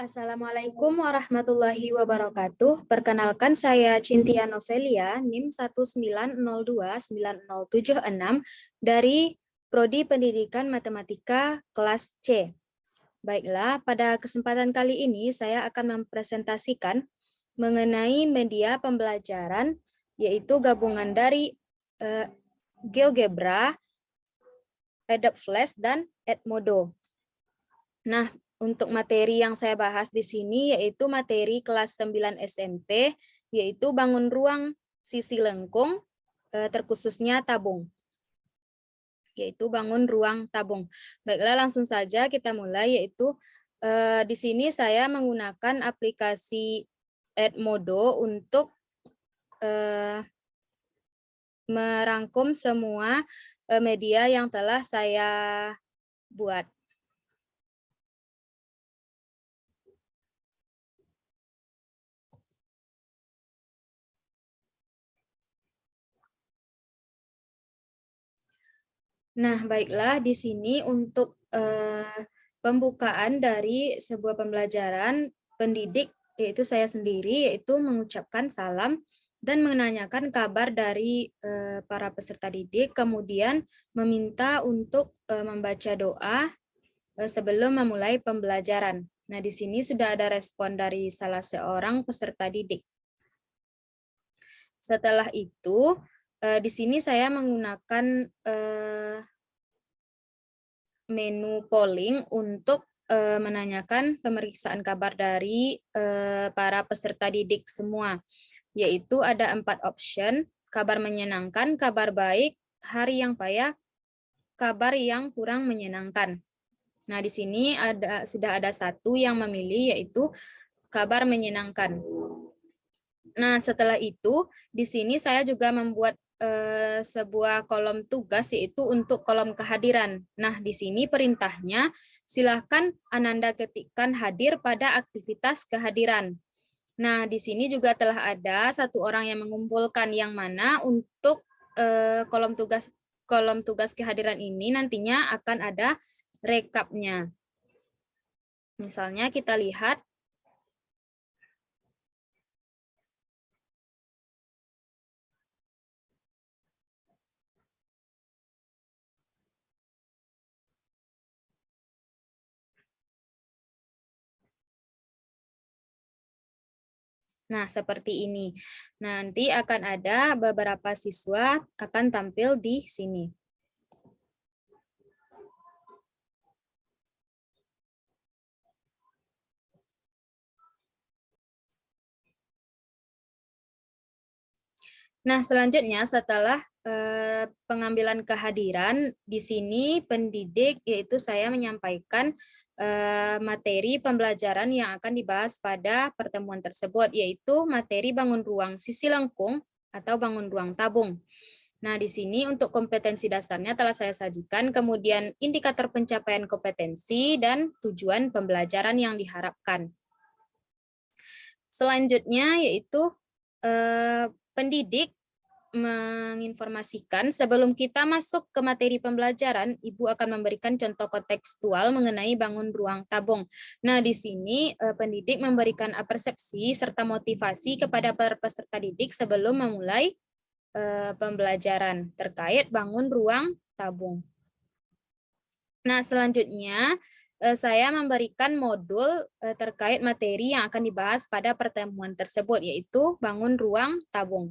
Assalamualaikum warahmatullahi wabarakatuh. Perkenalkan saya Cintia Novelia, NIM 190290706 dari Prodi Pendidikan Matematika kelas C. Baiklah, pada kesempatan kali ini saya akan mempresentasikan mengenai media pembelajaran, yaitu gabungan dari GeoGebra, Adobe Flash, dan Edmodo. Nah, untuk materi yang saya bahas di sini yaitu materi kelas 9 SMP, yaitu bangun ruang sisi lengkung, terkhususnya tabung. Yaitu bangun ruang tabung. Baiklah, langsung saja kita mulai, yaitu di sini saya menggunakan aplikasi Edmodo untuk merangkum semua media yang telah saya buat. Nah, baiklah, di sini untuk pembukaan dari sebuah pembelajaran pendidik, yaitu saya sendiri, yaitu mengucapkan salam dan menanyakan kabar dari para peserta didik, kemudian meminta untuk membaca doa sebelum memulai pembelajaran. Nah, di sini sudah ada respon dari salah seorang peserta didik. Setelah itu, di sini saya menggunakan menu polling untuk menanyakan pemeriksaan kabar dari para peserta didik semua, yaitu ada 4 option: kabar menyenangkan, kabar baik, hari yang payah, kabar yang kurang menyenangkan. Nah, di sini sudah ada satu yang memilih, yaitu kabar menyenangkan. Nah, setelah itu, di sini saya juga membuat sebuah kolom tugas, yaitu untuk kolom kehadiran. Nah, di sini perintahnya, silahkan Ananda ketikkan hadir pada aktivitas kehadiran. Nah, di sini juga telah ada satu orang yang mengumpulkan, yang mana untuk kolom tugas kehadiran ini nantinya akan ada rekapnya. Misalnya kita lihat. Nah, seperti ini. Nanti akan ada beberapa siswa akan tampil di sini. Nah, selanjutnya setelah pengambilan kehadiran, di sini pendidik, yaitu saya menyampaikan materi pembelajaran yang akan dibahas pada pertemuan tersebut, yaitu materi bangun ruang sisi lengkung atau bangun ruang tabung. Nah, di sini untuk kompetensi dasarnya telah saya sajikan, kemudian indikator pencapaian kompetensi dan tujuan pembelajaran yang diharapkan. Selanjutnya yaitu pendidik menginformasikan sebelum kita masuk ke materi pembelajaran, Ibu akan memberikan contoh kontekstual mengenai bangun ruang tabung. Nah, di sini pendidik memberikan persepsi serta motivasi kepada para peserta didik sebelum memulai pembelajaran terkait bangun ruang tabung. Nah, selanjutnya saya memberikan modul terkait materi yang akan dibahas pada pertemuan tersebut, yaitu bangun ruang tabung.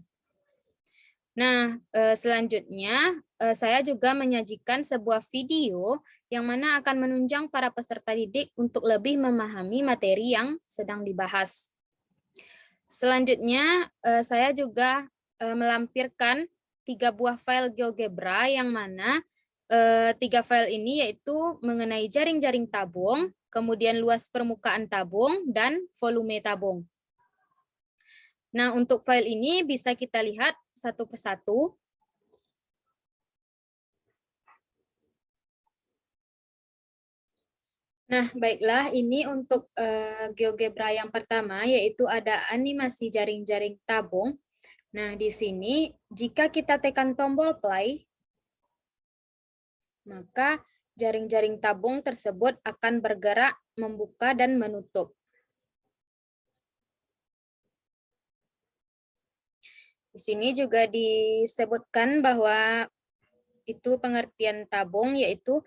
Nah, selanjutnya saya juga menyajikan sebuah video yang mana akan menunjang para peserta didik untuk lebih memahami materi yang sedang dibahas. Selanjutnya, saya juga melampirkan 3 buah file GeoGebra, yang mana 3 file ini yaitu mengenai jaring-jaring tabung, kemudian luas permukaan tabung, dan volume tabung. Nah, untuk file ini bisa kita lihat satu persatu. Nah, baiklah, ini untuk GeoGebra yang pertama, yaitu ada animasi jaring-jaring tabung. Nah, di sini jika kita tekan tombol play, maka jaring-jaring tabung tersebut akan bergerak membuka dan menutup. Di sini juga disebutkan bahwa itu pengertian tabung, yaitu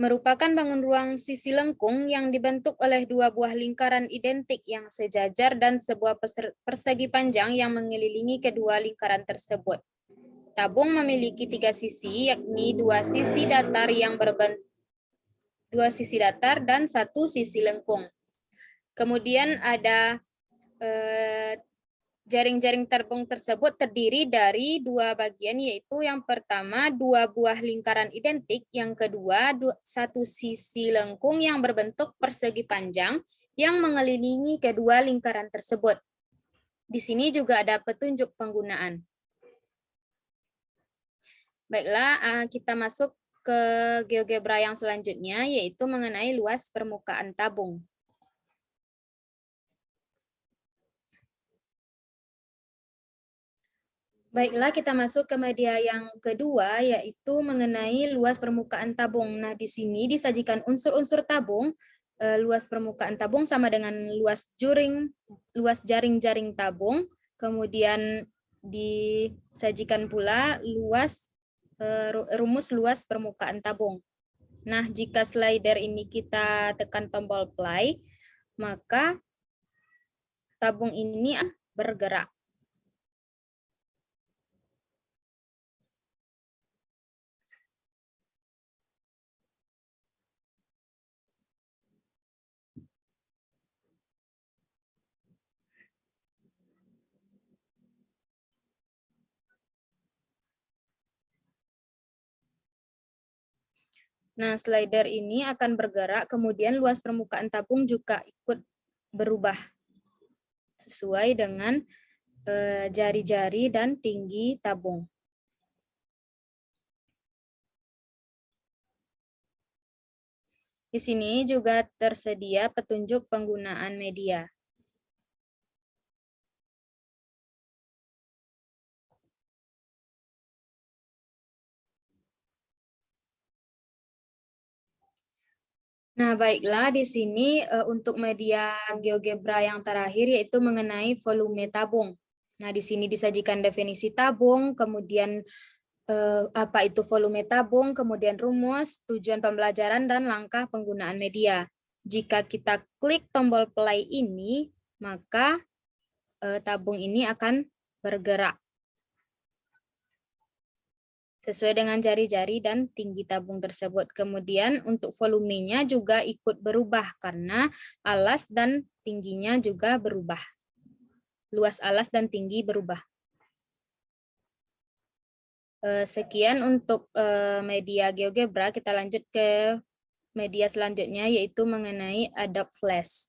merupakan bangun ruang sisi lengkung yang dibentuk oleh dua buah lingkaran identik yang sejajar dan sebuah persegi panjang yang mengelilingi kedua lingkaran tersebut. Tabung memiliki tiga sisi, yakni dua sisi datar dan satu sisi lengkung. Kemudian ada jaring-jaring tabung tersebut terdiri dari dua bagian, yaitu yang pertama dua buah lingkaran identik, yang kedua satu sisi lengkung yang berbentuk persegi panjang yang mengelilingi kedua lingkaran tersebut. Di sini juga ada petunjuk penggunaan. Baiklah, kita masuk ke GeoGebra yang selanjutnya, yaitu mengenai luas permukaan tabung. Baiklah, kita masuk ke media yang kedua, yaitu mengenai luas permukaan tabung. Nah, di sini disajikan unsur-unsur tabung. Luas permukaan tabung sama dengan luas jaring-jaring tabung. Kemudian disajikan pula rumus luas permukaan tabung. Nah, jika slider ini kita tekan tombol play, maka tabung ini akan bergerak. Nah, slider ini akan bergerak, kemudian luas permukaan tabung juga ikut berubah sesuai dengan jari-jari dan tinggi tabung. Di sini juga tersedia petunjuk penggunaan media. Nah, baiklah, di sini untuk media GeoGebra yang terakhir yaitu mengenai volume tabung. Nah, di sini disajikan definisi tabung, kemudian apa itu volume tabung, kemudian rumus, tujuan pembelajaran, dan langkah penggunaan media. Jika kita klik tombol play ini, maka tabung ini akan bergerak sesuai dengan jari-jari dan tinggi tabung tersebut. Kemudian untuk volumenya juga ikut berubah karena alas dan tingginya juga berubah. Luas alas dan tinggi berubah. Sekian untuk media GeoGebra. Kita lanjut ke media selanjutnya, yaitu mengenai Adobe Flash.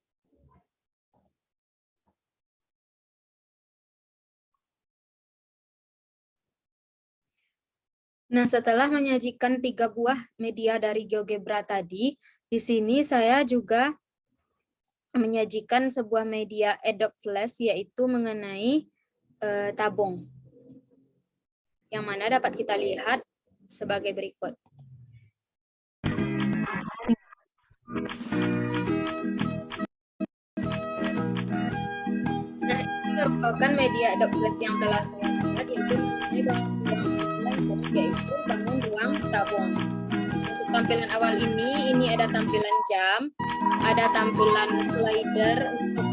Nah, setelah menyajikan 3 buah media dari GeoGebra tadi, di sini saya juga menyajikan sebuah media Adobe Flash, yaitu mengenai tabung, yang mana dapat kita lihat sebagai berikut. Nah, ini merupakan media Adobe Flash yang telah saya buat, yaitu mengenai bangun ruang tabung. Untuk tampilan awal ini ada tampilan jam, ada tampilan slider untuk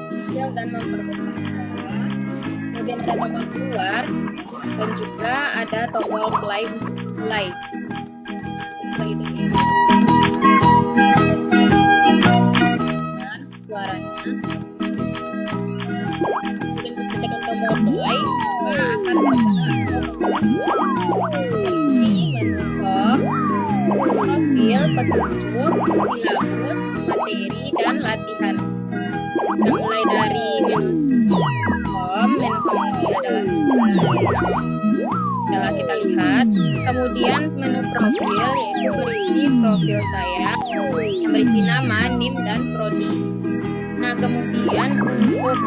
kecil dan memperbesar suara, kemudian ada tombol keluar, dan juga ada tombol play untuk mulai. Untuk slider ini dan suaranya. Kemudian tekan tombol play, maka akan bergerak ke berisi menu home, profil, petunjuk, silabus, materi, dan latihan. Kita mulai dari menu home. Menu home ini adalah kita lihat. Kemudian menu profil, yaitu berisi profil saya yang berisi nama, NIM, dan prodi. Nah, kemudian untuk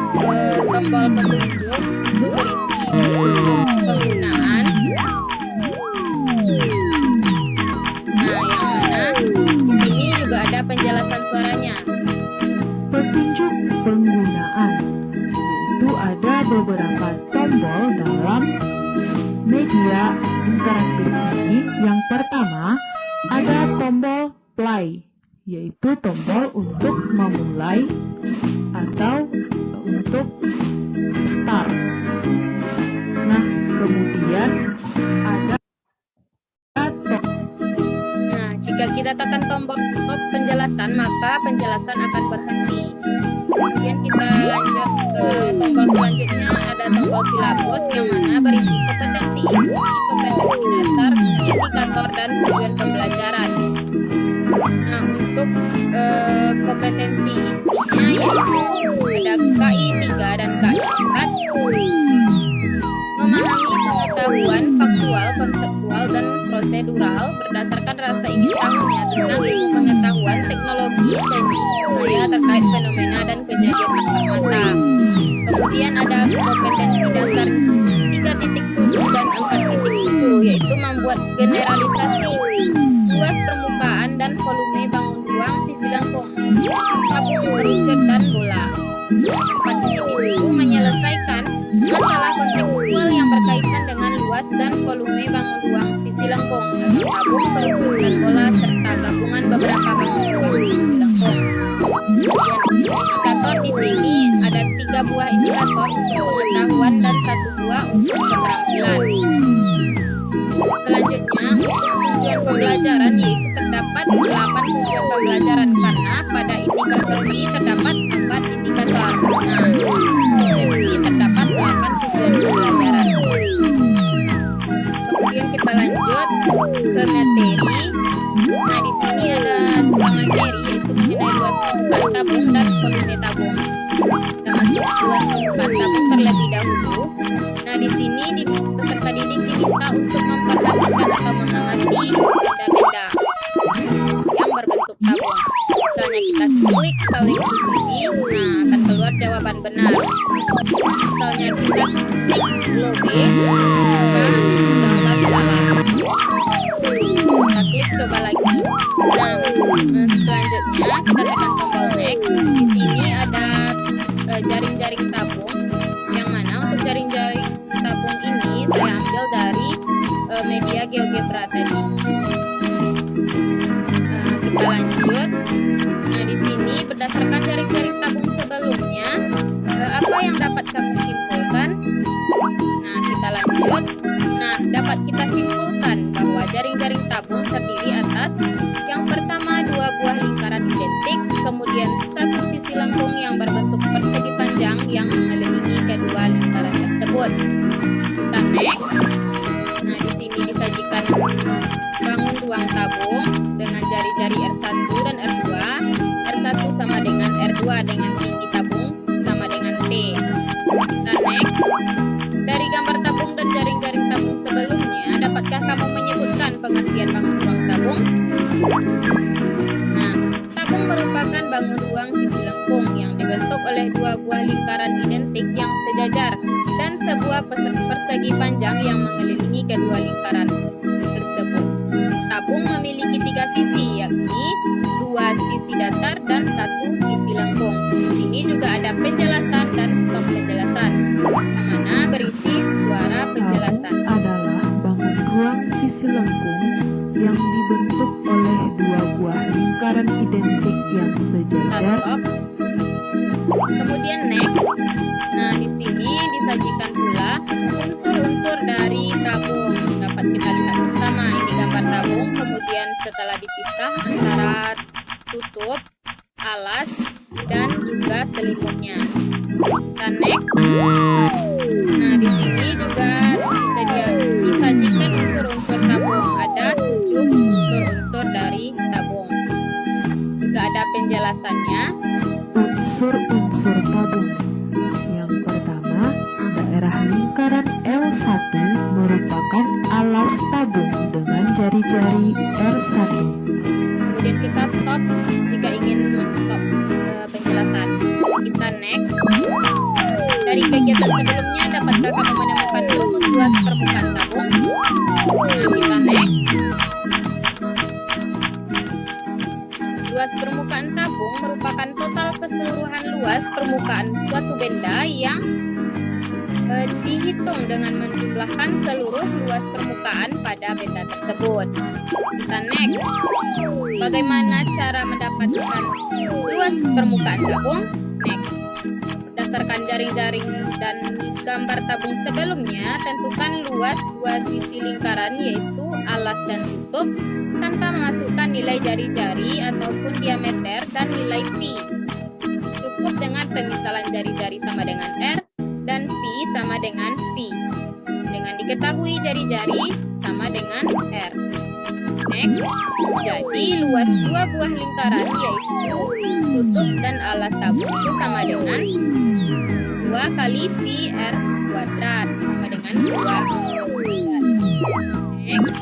tombol petunjuk itu berisi petunjuk penggunaan. Nah, yang mana di sini juga ada penjelasan suaranya. Petunjuk penggunaan, yaitu ada beberapa tombol dalam lingkaran hidup ini, yang pertama ada tombol play, yaitu tombol untuk memulai atau untuk start. Nah, kemudian ada jika kita tekan tombol stop penjelasan, maka penjelasan akan berhenti. Kemudian kita lanjut ke tombol selanjutnya, ada tombol silabus yang mana berisi kompetensi inti, kompetensi dasar, indikator, dan tujuan pembelajaran. Nah, untuk kompetensi intinya yaitu ada KI 3 dan KI 4. Memahami pengetahuan faktual, konseptual, dan prosedural berdasarkan rasa ingin tahunya tentang ilmu pengetahuan, teknologi, seni, budaya terkait fenomena dan kejadian tak mata. Kemudian ada kompetensi dasar 3.7 dan 4.7, yaitu membuat generalisasi luas permukaan dan volume bangun ruang sisi lengkung, tabung kerucut, dan bola. 4.7 menyelesaikan masalah kontekstual yang berkaitan dengan luas dan volume bangun ruang sisi lengkung atau tabung kerucut dan bola serta gabungan beberapa bangun ruang sisi lengkung. Kemudian untuk indikator di sini ada 3 buah indikator untuk pengetahuan dan 1 buah untuk keterampilan. Selanjutnya untuk tujuan pembelajaran, yaitu terdapat 8 tujuan pembelajaran karena pada indikator ini terdapat 4 indikator. Nah, jadi terdapat 8 tujuan pembelajaran. Kemudian kita lanjut ke materi. Nah, di sini ada 2 materi, yaitu mengenai luas permukaan tabung dan volume tabung. Kita masuk luas permukaan tabung terlebih dahulu. Nah, di sini peserta didik diminta untuk memperhatikan atau mengamati benda-benda yang berbentuk tabung. Misalnya kita klik ke link susu ini, nah akan keluar jawaban benar. Misalnya kita klik globe, maka jawaban salah. Kita klik coba lagi. Nah, selanjutnya kita tekan tombol next. Di sini ada jaring-jaring tabung, yang mana untuk jaring-jaring tabung ini saya ambil dari media GeoGebra tadi. Kita lanjut. Nah, di sini berdasarkan jaring-jaring tabung sebelumnya, apa yang dapat kamu simpulkan? Nah, kita lanjut. Nah, dapat kita simpulkan bahwa jaring-jaring tabung terdiri atas yang pertama 2 buah lingkaran identik, kemudian 1 sisi lengkung yang berbentuk persegi panjang yang mengelilingi kedua lingkaran tersebut. Kita next. Nah, di sini disajikan bangun ruang tabung dengan jari-jari R1 dan R2. R1 sama dengan R2 dengan tinggi tabung sama dengan T. Kita next. Dari gambar tabung dan jaring-jaring tabung sebelumnya, dapatkah kamu menyebutkan pengertian bangun ruang tabung? Nah, tabung merupakan bangun ruang sisi lengkung yang dibentuk oleh 2 buah lingkaran identik yang sejajar dan sebuah persegi panjang yang mengelilingi kedua lingkaran tersebut. Tabung memiliki 3 sisi, yakni 2 sisi datar dan 1 sisi lengkung. Di sini juga ada penjelasan dan stop penjelasan, yang mana berisi suara penjelasan. Adalah bangun ruang sisi lengkung yang dibentuk oleh 2 buah lingkaran identik yang sejajar. Stop. Kemudian next. Nah, di sini disajikan pula unsur-unsur dari tabung. Dapat kita lihat bersama, ini gambar tabung, kemudian setelah dipisah antara tutup, alas, dan juga selimutnya. Kita next. Nah, di sini juga disajikan unsur-unsur tabung. Ada 7 unsur-unsur dari tabung. Juga ada penjelasannya. Unsur-unsur tabung. Yang pertama, daerah lingkaran L1 merupakan alas tabung dengan jari-jari R1. Kemudian kita stop jika ingin men-stop penjelasan. Kita next. Dari kegiatan sebelumnya, dapatkah kamu menemukan rumus luas permukaan tabung? Nah, kita next. Luas permukaan tabung merupakan total keseluruhan luas permukaan suatu benda yang dihitung dengan menjumlahkan seluruh luas permukaan pada benda tersebut. Kita next. Bagaimana cara mendapatkan luas permukaan tabung? Next. Berdasarkan jaring-jaring dan gambar tabung sebelumnya, tentukan luas dua sisi lingkaran yaitu alas dan tutup tanpa memasukkan nilai jari-jari ataupun diameter dan nilai pi. Cukup dengan pemisalan jari-jari sama dengan R dan pi sama dengan pi. Dengan diketahui jari-jari sama dengan R. Next, jadi luas dua buah lingkaran yaitu tutup dan alas tabung itu sama dengan 2 kali pi R kuadrat sama dengan 2 pi kuadrat. Next,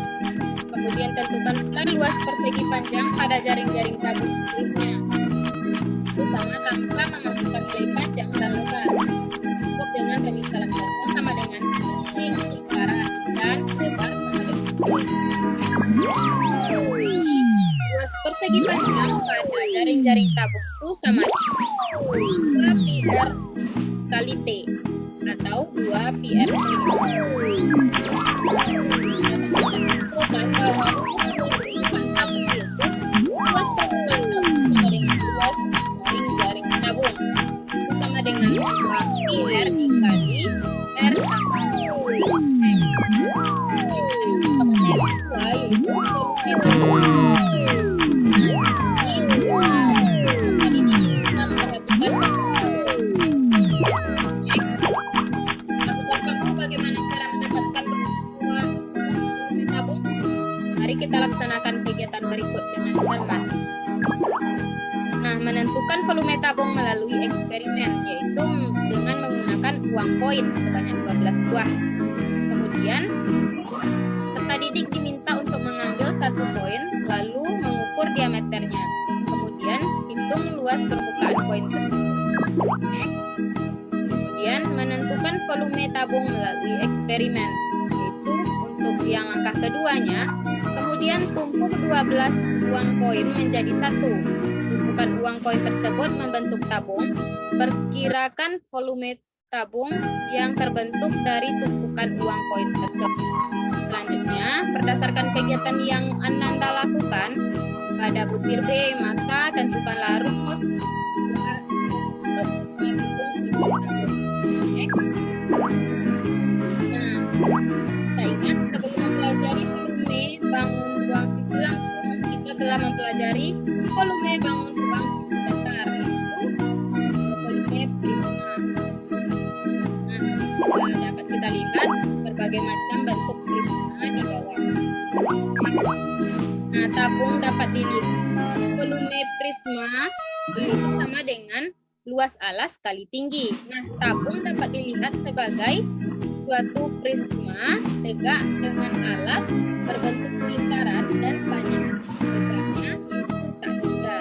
kemudian tentukan pula luas persegi panjang pada jaring-jaring tabung sebelumnya. Itu sama tanpa memasukkan nilai panjang dan lebar. Cukup dengan pemisalan panjang sama dengan keliling lingkaran dan lebar sama dengan pi. Jadi, luas persegi panjang pada jaring-jaring tabung itu sama 2 pi R kali T atau 2 pi R T. Tentukan bahwa rumus luas permukaan tabung yaitu luas permukaan tabung sama dengan luas jaring-jaring tabung. Itu sama dengan 2 pi R dikali R tambah T. Kita masuk ke materi kedua yaitu volume tabung. Nah, di sini juga peserta didik kita memperhatikan gambar tabung. Next, tahukah kamu bagaimana cara mendapatkan rumus volume tabung? Mari kita laksanakan kegiatan berikut dengan cermat. Nah, menentukan volume tabung melalui eksperimen, yaitu dengan menggunakan uang koin sebanyak 12 buah. Kemudian, peserta didik diminta untuk mengambil satu koin, lalu mengukur diameternya. Kemudian, hitung luas permukaan koin tersebut. Next. Kemudian, menentukan volume tabung melalui eksperimen, yaitu untuk yang langkah keduanya. Kemudian, tumpuk 12 uang koin menjadi satu. Tumpukan uang koin tersebut membentuk tabung. Perkirakan volume tabung yang terbentuk dari tumpukan uang koin tersebut. Selanjutnya, berdasarkan kegiatan yang Ananda lakukan pada butir B, maka tentukanlah rumus untuk menghitung volume tabung. Next. Nah, kita ingat sebelum mempelajari volume bangun ruang sisi lengkung, kita telah mempelajari volume bangun ruang sisi datar, yaitu volume prisma. Nah, dapat kita lihat berbagai macam bentuk prisma di bawah. Nah, tabung dapat dilihat volume prisma itu sama dengan luas alas kali tinggi. Nah, tabung dapat dilihat sebagai suatu prisma tegak dengan alas berbentuk lingkaran dan banyak sisi tegaknya yaitu tak hingga.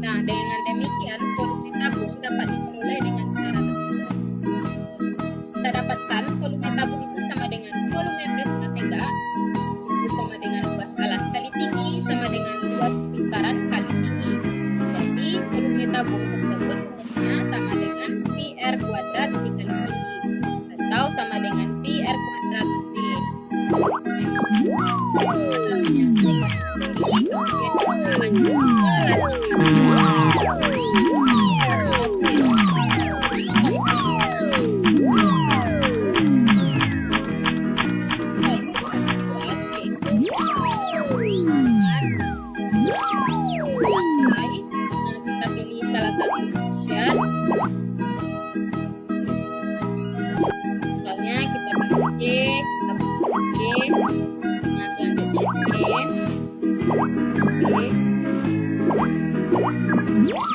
Nah, dengan demikian volume tabung dapat diperoleh dengan cara tersebut. Kita dapatkan volume tabung itu sama dengan volume prisma tegak itu sama dengan luas alas kali tinggi sama dengan luas lingkaran kali tinggi. Jadi volume tabung tersebut rumusnya sama dengan pi R kuadrat dikali tinggi atau sama dengan pi R kuadrat T. Setelah menyelesaikan materi, kemudian kita lanjut ke latihan. Kita pilih salah satu option. Misalnya kita pilih C, kita pilih D. Nah, selanjutnya D.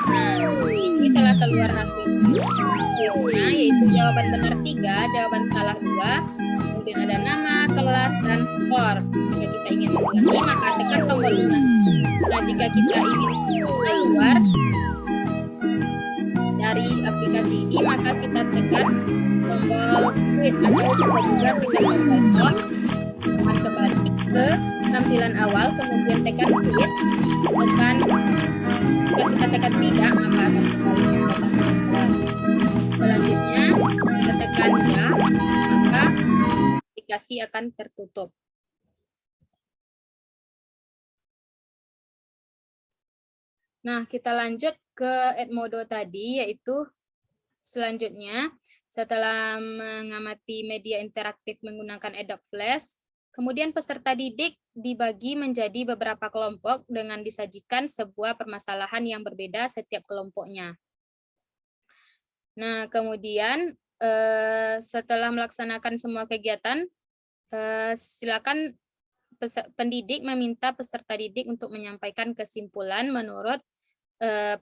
Nah, di sini telah keluar hasil kuisnya, yaitu jawaban benar 3, jawaban salah 2. Kemudian ada nama, kelas, dan skor. Jika kita ingin mengulangi, maka tekan tombol ulang. Nah, jika kita ingin keluar dari aplikasi ini, maka kita tekan tombol quit atau bisa juga tekan tombol home. Akan kembali ke tampilan awal, kemudian tekan quit. Jika kita tekan tidak, maka akan kembali ke tampilan awal. Selanjutnya, kita tekan ya, maka aplikasi akan tertutup. Nah, kita lanjut ke Edmodo tadi, yaitu selanjutnya, setelah mengamati media interaktif menggunakan Adobe Flash, kemudian peserta didik dibagi menjadi beberapa kelompok dengan disajikan sebuah permasalahan yang berbeda setiap kelompoknya. Nah, kemudian setelah melaksanakan semua kegiatan, silakan pendidik meminta peserta didik untuk menyampaikan kesimpulan menurut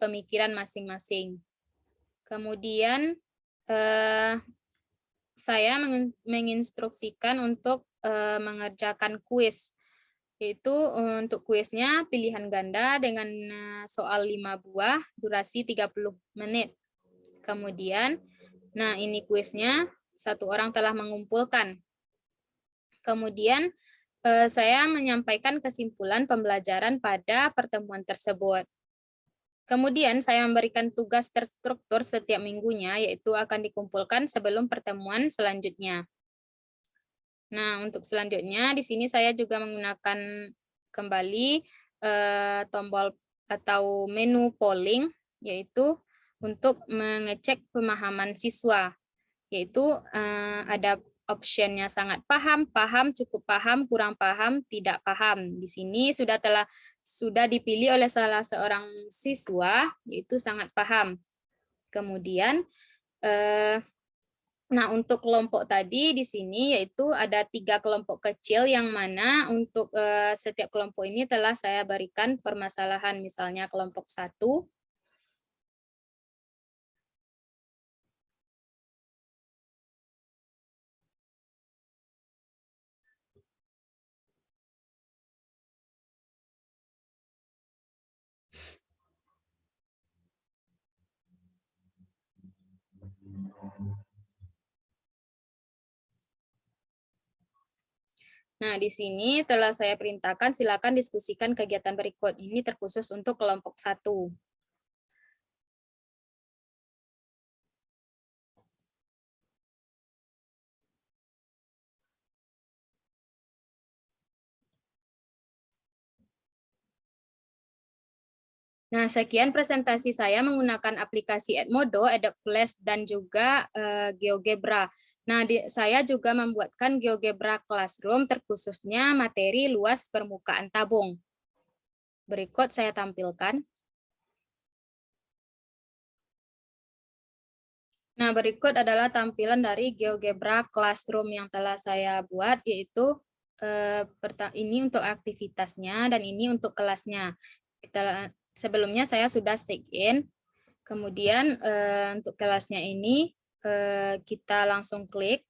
pemikiran masing-masing. Kemudian saya menginstruksikan untuk mengerjakan kuis, yaitu untuk kuisnya pilihan ganda dengan soal 5 buah, durasi 30 menit. Kemudian, nah ini kuisnya, satu orang telah mengumpulkan. Kemudian, saya menyampaikan kesimpulan pembelajaran pada pertemuan tersebut. Kemudian saya memberikan tugas terstruktur setiap minggunya, yaitu akan dikumpulkan sebelum pertemuan selanjutnya. Nah, untuk selanjutnya di sini saya juga menggunakan kembali tombol atau menu polling, yaitu untuk mengecek pemahaman siswa, yaitu ada optionnya sangat paham, paham, cukup paham, kurang paham, tidak paham. Di sini sudah dipilih oleh salah seorang siswa, yaitu sangat paham. Kemudian, nah untuk kelompok tadi di sini yaitu ada 3 kelompok kecil yang mana untuk setiap kelompok ini telah saya berikan permasalahan, misalnya kelompok 1. Nah, di sini telah saya perintahkan silakan diskusikan kegiatan berikut. Ini terkhusus untuk kelompok 1. Nah, sekian presentasi saya menggunakan aplikasi Edmodo, Adobe Flash, dan juga GeoGebra. Nah, saya juga membuatkan GeoGebra Classroom terkhususnya materi luas permukaan tabung. Berikut saya tampilkan. Nah, berikut adalah tampilan dari GeoGebra Classroom yang telah saya buat, yaitu ini untuk aktivitasnya dan ini untuk kelasnya. Sebelumnya saya sudah sign, kemudian untuk kelasnya ini kita langsung klik.